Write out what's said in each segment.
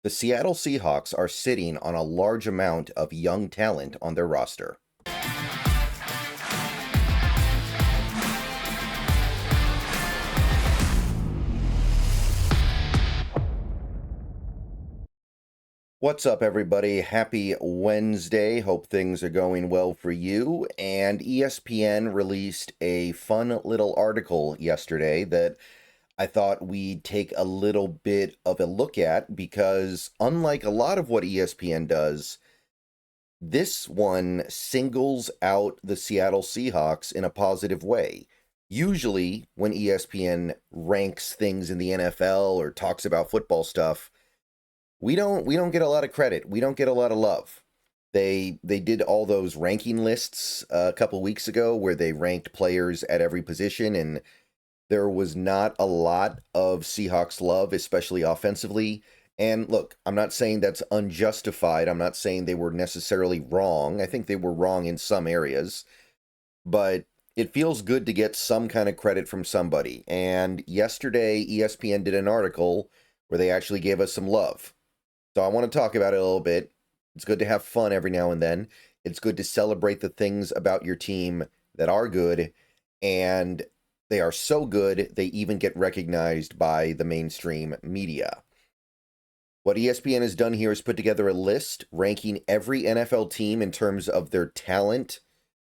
The Seattle Seahawks are sitting on a large amount of young talent on their roster. What's up, everybody? Happy Wednesday. Hope things are going well for you. And ESPN released a fun little article yesterday that I thought we'd take a little bit of a look at because, unlike a lot of what ESPN does, this one singles out the Seattle Seahawks in a positive way. Usually, when ESPN ranks things in the NFL or talks about football stuff, we don't get a lot of credit. We don't get a lot of love. They did all those ranking lists a couple weeks ago where they ranked players at every position, and there was not a lot of Seahawks love, especially offensively. And look, I'm not saying that's unjustified. I'm not saying they were necessarily wrong. I think they were wrong in some areas, but it feels good to get some kind of credit from somebody. And yesterday, ESPN did an article where they actually gave us some love. So I want to talk about it a little bit. It's good to have fun every now and then. It's good to celebrate the things about your team that are good, and they are so good, they even get recognized by the mainstream media. What ESPN has done here is put together a list ranking every NFL team in terms of their talent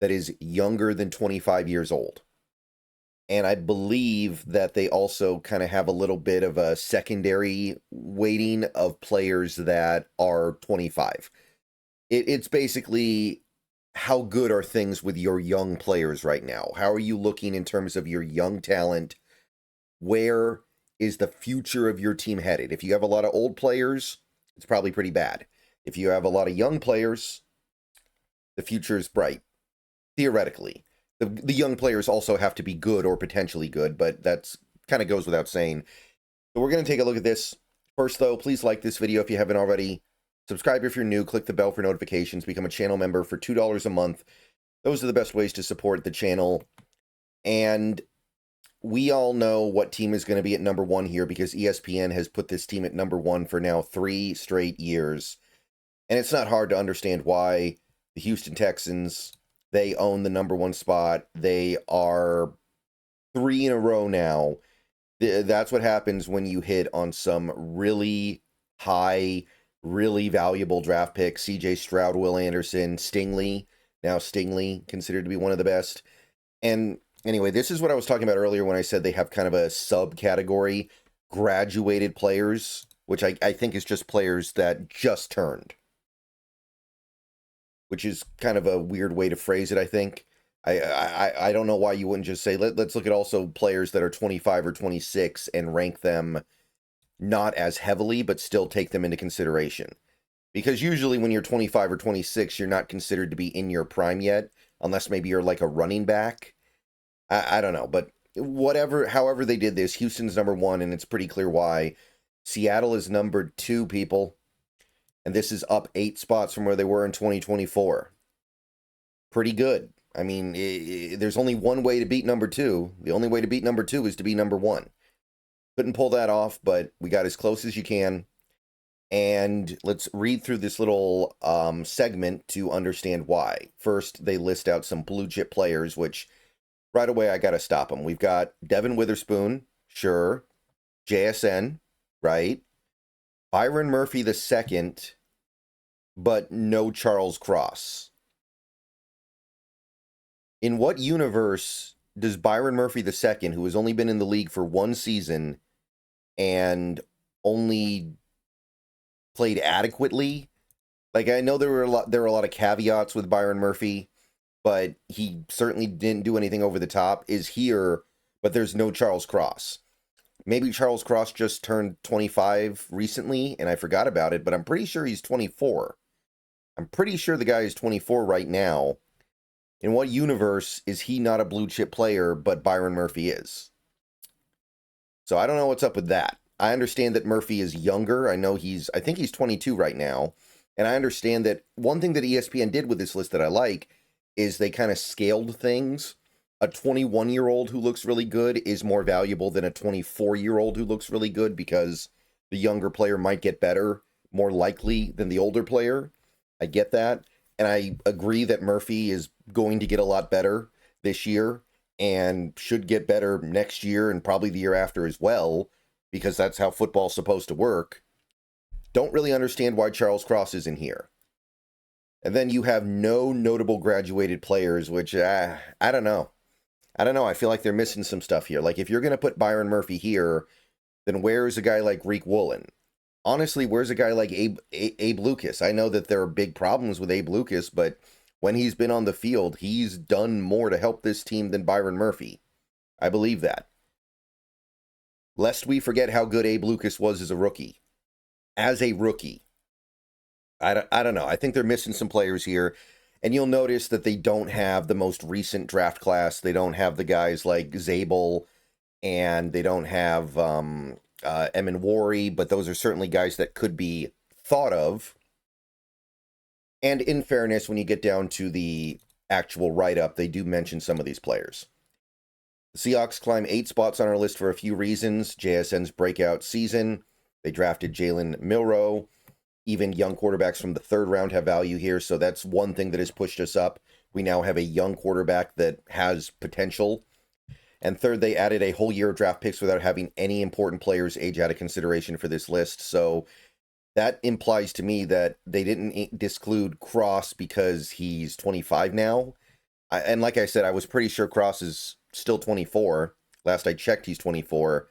that is younger than 25 years old. And I believe that they also kind of have a little bit of a secondary weighting of players that are 25. It's basically, how good are things with your young players right now? How are you looking in terms of your young talent? Where is the future of your team headed? If you have a lot of old players, it's probably pretty bad. If you have a lot of young players, the future is bright, theoretically. The young players also have to be good or potentially good, but that's kind of goes without saying. So we're going to take a look at this. First, though, please like this video if you haven't already. Subscribe if you're new. Click the bell for notifications. Become a channel member for $2 a month. Those are the best ways to support the channel. And we all know what team is going to be at number one here because ESPN has put this team at number one for now 3 straight years. And it's not hard to understand why. The Houston Texans, they own the number one spot. They are 3 in a row now. That's what happens when you hit on some really high, really valuable draft picks. CJ Stroud, Will Anderson, Stingley. Now Stingley, considered to be one of the best. And anyway, this is what I was talking about earlier when I said they have kind of a subcategory, graduated players, which I think is just players that just turned, which is kind of a weird way to phrase it, I think. I don't know why you wouldn't just say, let's look at also players that are 25 or 26 and rank them not as heavily, but still take them into consideration. Because usually when you're 25 or 26, you're not considered to be in your prime yet, unless maybe you're like a running back. I don't know, but however they did this, Houston's number one, and it's pretty clear why. Seattle is number 2, people. And this is up 8 spots from where they were in 2024. Pretty good. I mean, there's only one way to beat number 2. The only way to beat number 2 is to be number 1. Couldn't pull that off, but we got as close as you can. And let's read through this little segment to understand why. First, they list out some blue chip players, which right away I got to stop them. We've got Devin Witherspoon, sure. JSN, right? Byron Murphy II, but no Charles Cross. In what universe does Byron Murphy II, who has only been in the league for 1 season and only played adequately? Like, I know there were a lot of caveats with Byron Murphy, but he certainly didn't do anything over the top, is here, but there's no Charles Cross. Maybe Charles Cross just turned 25 recently, and I forgot about it, but I'm pretty sure he's 24. I'm pretty sure the guy is 24 right now. In what universe is he not a blue chip player, but Byron Murphy is? So I don't know what's up with that. I understand that Murphy is younger. I think he's 22 right now. And I understand that one thing that ESPN did with this list that I like is they kind of scaled things. A 21-year-old who looks really good is more valuable than a 24-year-old who looks really good because the younger player might get better, more likely than the older player. I get that. And I agree that Murphy is going to get a lot better this year and should get better next year and probably the year after as well, because that's how football's supposed to work. Don't really understand why Charles Cross isn't here. And then you have no notable graduated players, which I don't know. I don't know. I feel like they're missing some stuff here. Like, if you're going to put Byron Murphy here, then where's a guy like Reek Woolen? Honestly, where's a guy like Abe Lucas? I know that there are big problems with Abe Lucas, but when he's been on the field, he's done more to help this team than Byron Murphy. I believe that. Lest we forget how good Abe Lucas was as a rookie. As a rookie. I don't know. I think they're missing some players here. And you'll notice that they don't have the most recent draft class. They don't have the guys like Zabel, and they don't have Emin but those are certainly guys that could be thought of. And in fairness, when you get down to the actual write-up, they do mention some of these players. The Seahawks climb 8 spots on our list for a few reasons. JSN's breakout season. They drafted Jalen Milroe. Even young quarterbacks from the 3rd round have value here, so that's one thing that has pushed us up. We now have a young quarterback that has potential. And third, they added a whole year of draft picks without having any important players age out of consideration for this list. So that implies to me that they didn't disclude Cross because he's 25 now. And like I said, I was pretty sure Cross is still 24. Last I checked, he's 24.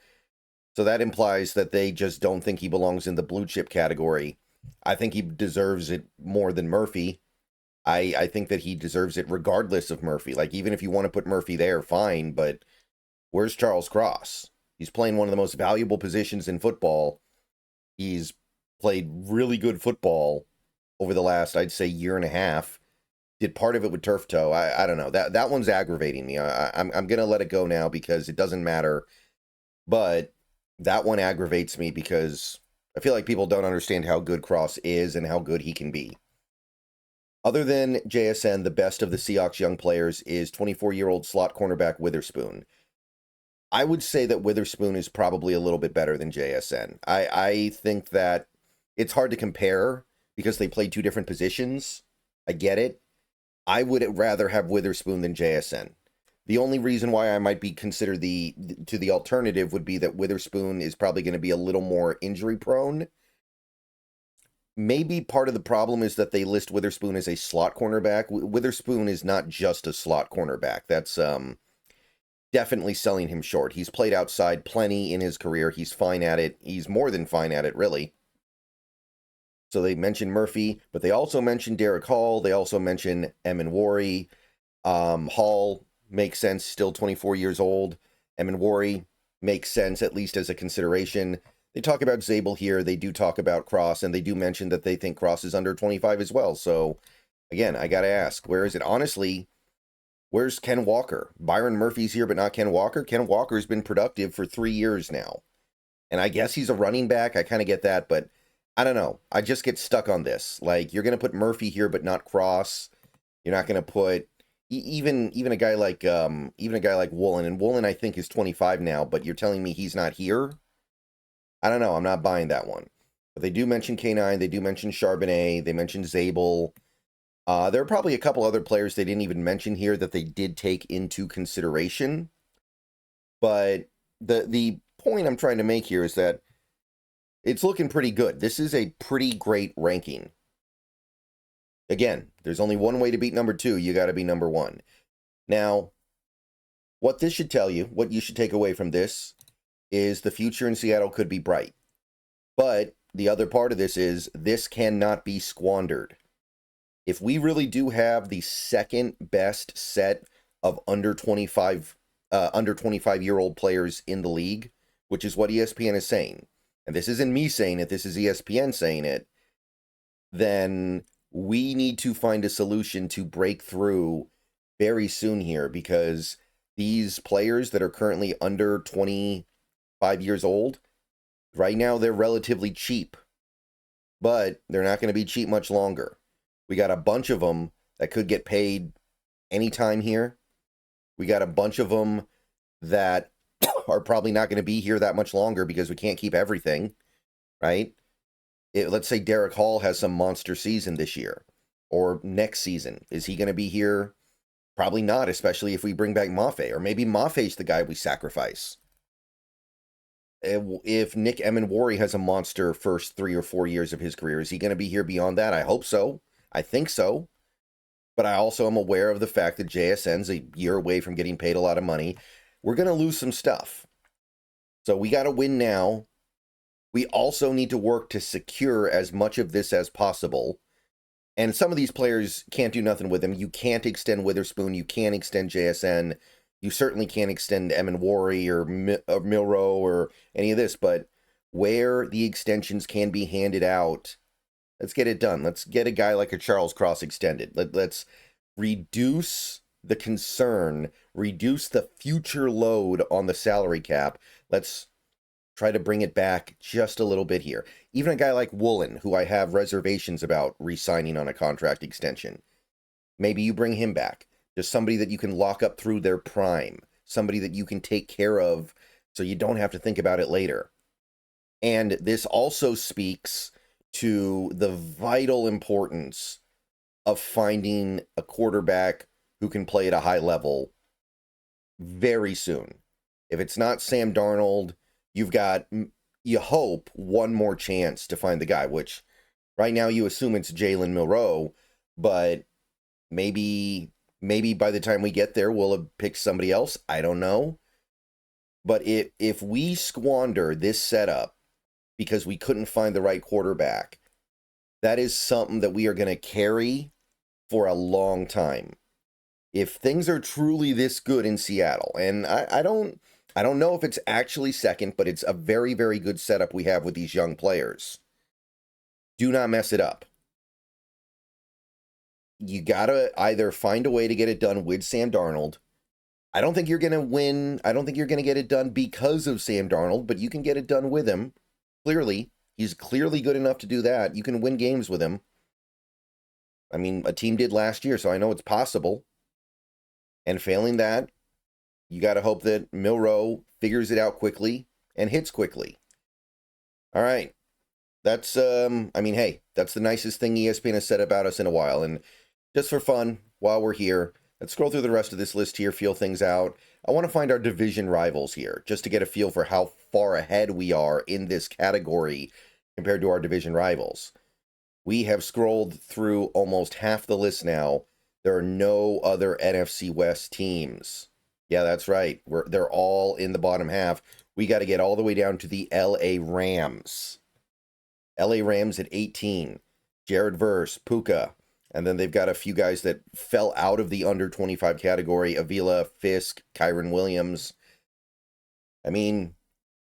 So that implies that they just don't think he belongs in the blue chip category. I think he deserves it more than Murphy. I think that he deserves it regardless of Murphy. Like, even if you want to put Murphy there, fine, but where's Charles Cross? He's playing one of the most valuable positions in football. He's played really good football over the last, I'd say, year and a half. Did part of it with turf toe. I don't know. That one's aggravating me. I'm going to let it go now because it doesn't matter. But that one aggravates me because I feel like people don't understand how good Cross is and how good he can be. Other than JSN, the best of the Seahawks young players is 24-year-old slot cornerback Witherspoon. I would say that Witherspoon is probably a little bit better than JSN. I think that it's hard to compare because they play 2 different positions. I get it. I would rather have Witherspoon than JSN. The only reason why I might be considered the alternative would be that Witherspoon is probably going to be a little more injury prone. Maybe part of the problem is that they list Witherspoon as a slot cornerback. Witherspoon is not just a slot cornerback. That's definitely selling him short. He's played outside plenty in his career. He's fine at it. He's more than fine at it, really. So they mentioned Murphy, but they also mentioned Derek Hall. They also mentioned Emin. Hall makes sense, still 24 years old. Emin makes sense, at least as a consideration. They talk about Zabel here. They do talk about Cross, and they do mention that they think Cross is under 25 as well. So, again, I got to ask, where is it? Honestly, where's Ken Walker? Byron Murphy's here, but not Ken Walker. Ken Walker's been productive for 3 years now. And I guess he's a running back. I kind of get that, but I don't know. I just get stuck on this. Like, you're going to put Murphy here, but not Cross. You're not going to put even a guy like Woolen. And Woolen, I think, is 25 now, but you're telling me he's not here? I don't know. I'm not buying that one. But they do mention K9. They do mention Charbonnet. They mention Zabel. There are probably a couple other players they didn't even mention here that they did take into consideration. But the point I'm trying to make here is that it's looking pretty good. This is a pretty great ranking. Again, there's only one way to beat number 2. You got to be number 1. Now, what this should tell you, what you should take away from this, is the future in Seattle could be bright. But the other part of this is this cannot be squandered. If we really do have the second best set of under 25-year-old players in the league, which is what ESPN is saying, and this isn't me saying it, this is ESPN saying it, then we need to find a solution to break through very soon here, because these players that are currently under 25 years old, right now they're relatively cheap, but they're not going to be cheap much longer. We got a bunch of them that could get paid anytime here. We got a bunch of them that are probably not going to be here that much longer because we can't keep everything, right? Let's say Derek Hall has some monster season this year or next season. Is he going to be here? Probably not, especially if we bring back Mafe, or maybe Mafe's the guy we sacrifice. If Nick Emenwari has a monster first 3 or 4 years of his career, is he going to be here beyond that? I hope so. I think so. But I also am aware of the fact that JSN's a year away from getting paid a lot of money. We're going to lose some stuff. So we got to win now. We also need to work to secure as much of this as possible. And some of these players can't do nothing with them. You can't extend Witherspoon. You can't extend JSN. You certainly can't extend Emenwari or Milrow or any of this. But where the extensions can be handed out, let's get it done. Let's get a guy like a Charles Cross extended. Let's reduce the concern, reduce the future load on the salary cap. Let's try to bring it back just a little bit here. Even a guy like Woolen, who I have reservations about re-signing on a contract extension. Maybe you bring him back. Just somebody that you can lock up through their prime. Somebody that you can take care of so you don't have to think about it later. And this also speaks to the vital importance of finding a quarterback who can play at a high level very soon. If it's not Sam Darnold, you've got, you hope, one more chance to find the guy, which right now you assume it's Jalen Milrow, but maybe by the time we get there, we'll have picked somebody else. I don't know. But if we squander this setup because we couldn't find the right quarterback, that is something that we are going to carry for a long time. If things are truly this good in Seattle, and I don't know if it's actually second, but it's a very, very good setup we have with these young players. Do not mess it up. You got to either find a way to get it done with Sam Darnold. I don't think you're going to win. I don't think you're going to get it done because of Sam Darnold, but you can get it done with him. Clearly, he's clearly good enough to do that. You can win games with him. I mean, a team did last year, so I know it's possible. And failing that, you got to hope that Milrow figures it out quickly and hits quickly. All right. That's, hey, that's the nicest thing ESPN has said about us in a while. And just for fun, while we're here, let's scroll through the rest of this list here, feel things out. I want to find our division rivals here, just to get a feel for how far ahead we are in this category compared to our division rivals. We have scrolled through almost half the list now. There are no other NFC West teams. Yeah, that's right. They're all in the bottom half. We got to get all the way down to the LA Rams. LA Rams at 18. Jared Verse, Puka. And then they've got a few guys that fell out of the under 25 category. Avila, Fisk, Kyron Williams. I mean,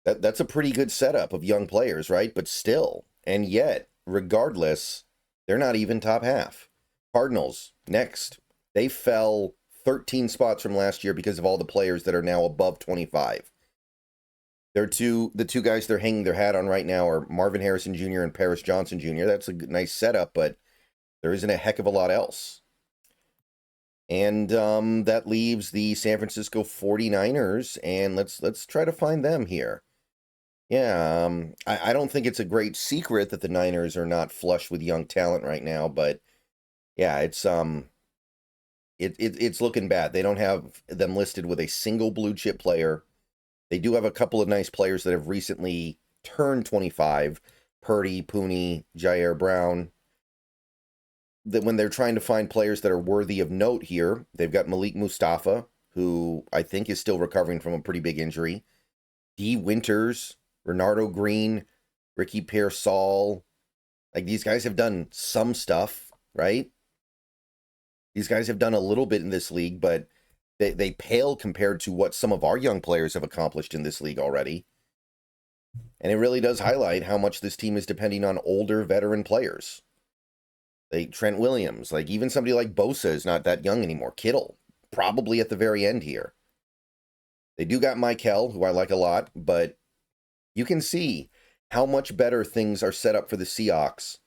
that's a pretty good setup of young players, right? But still, and yet, regardless, they're not even top half. Cardinals, next. They fell 13 spots from last year because of all the players that are now above 25. The two guys they're hanging their hat on right now are Marvin Harrison Jr. and Paris Johnson Jr. That's a nice setup, but there isn't a heck of a lot else. And that leaves the San Francisco 49ers, and let's try to find them here. Yeah, I don't think it's a great secret that the Niners are not flush with young talent right now, but yeah, it's looking bad. They don't have them listed with a single blue chip player. They do have a couple of nice players that have recently turned 25. Purdy, Pooney, Jair Brown. That when they're trying to find players that are worthy of note here, they've got Malik Mustafa, who I think is still recovering from a pretty big injury. D. Winters, Renardo Green, Ricky Pearsall. Like, these guys have done some stuff, right? These guys have done a little bit in this league, but they pale compared to what some of our young players have accomplished in this league already. And it really does highlight how much this team is depending on older veteran players. Trent Williams, like even somebody like Bosa is not that young anymore. Kittle, probably at the very end here. They do got Michael, who I like a lot, but you can see how much better things are set up for the Seahawks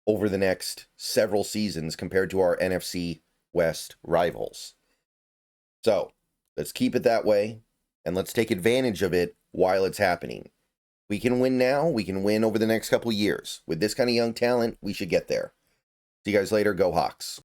over the next several seasons compared to our NFC West rivals. So let's keep it that way, and let's take advantage of it while it's happening. We can win now. We can win over the next couple years. With this kind of young talent, we should get there. See you guys later. Go Hawks.